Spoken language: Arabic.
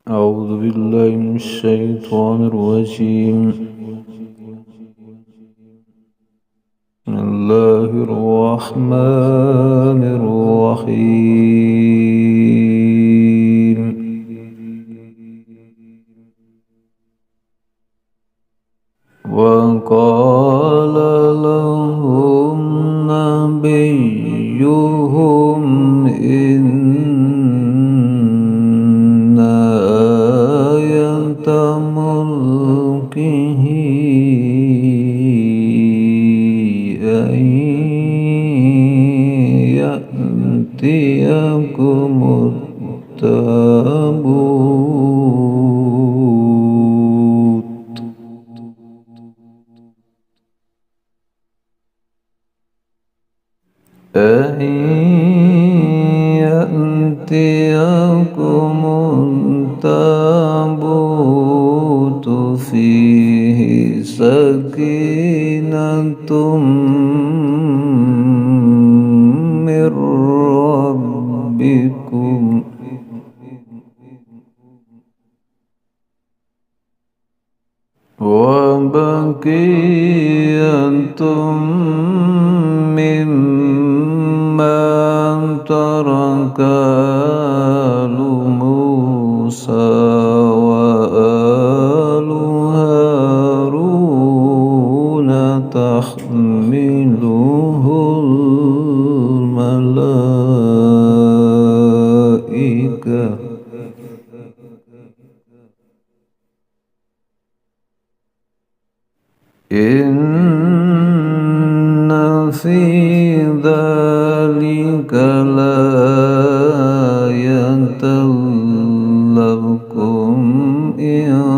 أعوذ بالله من الشيطان الرجيم. بسم الله الرحمن الرحيم. وقال لهم نبيهم إن آية ملكه أن يأتيكم التابوت فيه سكينة من ربكم وبقية مما ترك آل موسى وآل هارون تحمله الملائكة إن في ذلك لآية لكم إن